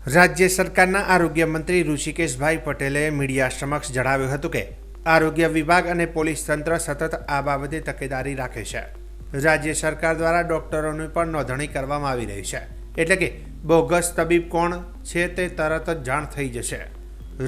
રાજ્ય સરકારના આરોગ્ય મંત્રી ઋષિકેશભાઈ પટેલે મીડિયા સમક્ષ જણાવ્યું હતું કે આરોગ્ય વિભાગ અને પોલીસ તંત્ર સતત આ બાબતે તકેદારી રાખે છે. રાજ્ય સરકાર દ્વારા ડોક્ટરોની પણ નોંધણી કરવામાં આવી રહી છે, એટલે કે બોગસ તબીબ કોણ છે તે તરત જ જાણ થઈ જશે.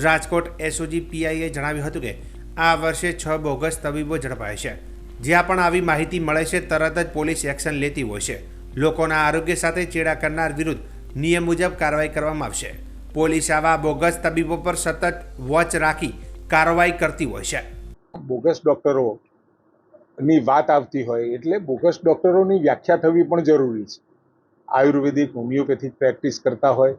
રાજકોટ એસઓજી પીઆઈએ જણાવ્યું હતું કે આ વર્ષે 6 બોગસ તબીબો ઝડપાય છે. જ્યાં પણ આવી માહિતી મળે છે તરત જ પોલીસ એક્શન લેતી હોય છે. લોકોના આરોગ્ય સાથે ચેડા કરનાર વિરુદ્ધ નિયમ મુજબ કાર્યવાહી કરવામાં આવશે. પોલીસ આવા બોગસ તબીબો પર સતત વોચ રાખી કાર્યવાહી કરતી હોય છે. બોગસ ડૉક્ટરોની વાત આવતી હોય એટલે બોગસ ડૉક્ટરોની વ્યાખ્યા થવી પણ જરૂરી છે. આયુર્વેદિક હોમિયોપેથિક પ્રેક્ટિસ કરતા હોય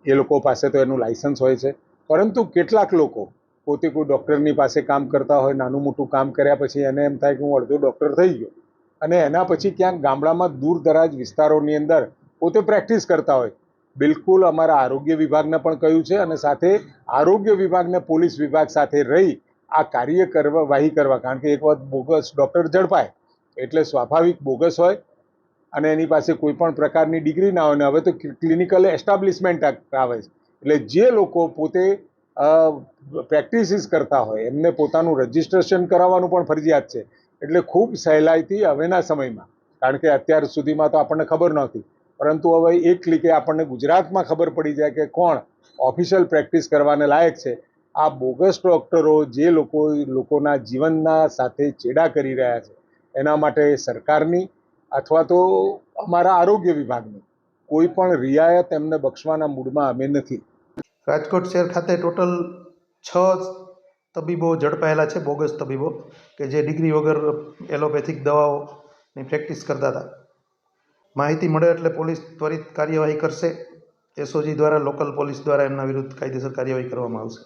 એ લોકો પાસે તો એનું લાયસન્સ હોય છે, પરંતુ કેટલાક લોકો પોતે કોઈ ડૉક્ટરની પાસે કામ કરતા હોય, નાનું મોટું કામ કર્યા પછી એને એમ થાય કે હું અડધો ડૉક્ટર થઈ ગયો, અને એના પછી ક્યાંક ગામડામાં દૂર દરાજ વિસ્તારોની અંદર પોતે પ્રેક્ટિસ કરતા હોય. બિલકુલ અમારા આરોગ્ય વિભાગને પણ કહ્યું છે, અને સાથે આરોગ્ય વિભાગને પોલીસ વિભાગ સાથે રહી આ કાર્યવાહી કરવા, કારણ કે એક વખત બોગસ ડૉક્ટર ઝડપાય એટલે સ્વાભાવિક બોગસ હોય અને એની પાસે કોઈ પણ પ્રકારની ડિગ્રી ના હોય, ને હવે તો ક્લિનિકલ એસ્ટાબ્લિશમેન્ટ આવે છે. એટલે જે લોકો પોતે પ્રેક્ટિસિસ કરતા હોય એમને પોતાનું રજિસ્ટ્રેશન કરાવવાનું પણ ફરજિયાત છે. એટલે ખૂબ સહેલાઈથી હવેના સમયમાં, કારણ કે અત્યાર સુધીમાં તો આપણને ખબર નહોતી, પરંતુ હવે એક ક્લિકે આપણને ગુજરાતમાં ખબર પડી જાય કે કોણ ઓફિશિયલ પ્રેક્ટિસ કરવાને લાયક છે. આ બોગસ ડૉક્ટરો જે લોકોના જીવનના સાથે ચેડા કરી રહ્યા છે, એના માટે સરકારની અથવા તો અમારા આરોગ્ય વિભાગની કોઈ પણ રિયાયત એમને બક્ષવાના મૂડમાં અમે નથી. રાજકોટ શહેર ખાતે ટોટલ 6 તબીબો ઝડપાયેલા છે, બોગસ તબીબો કે જે ડિગ્રી વગર એલોપેથિક દવાઓની પ્રેક્ટિસ કરતા હતા. માહિતી મળે એટલે પોલીસ ત્વરિત કાર્યવાહી કરશે. એસઓજી દ્વારા, લોકલ પોલીસ દ્વારા એમના વિરુદ્ધ કાયદેસર કાર્યવાહી કરવામાં આવશે.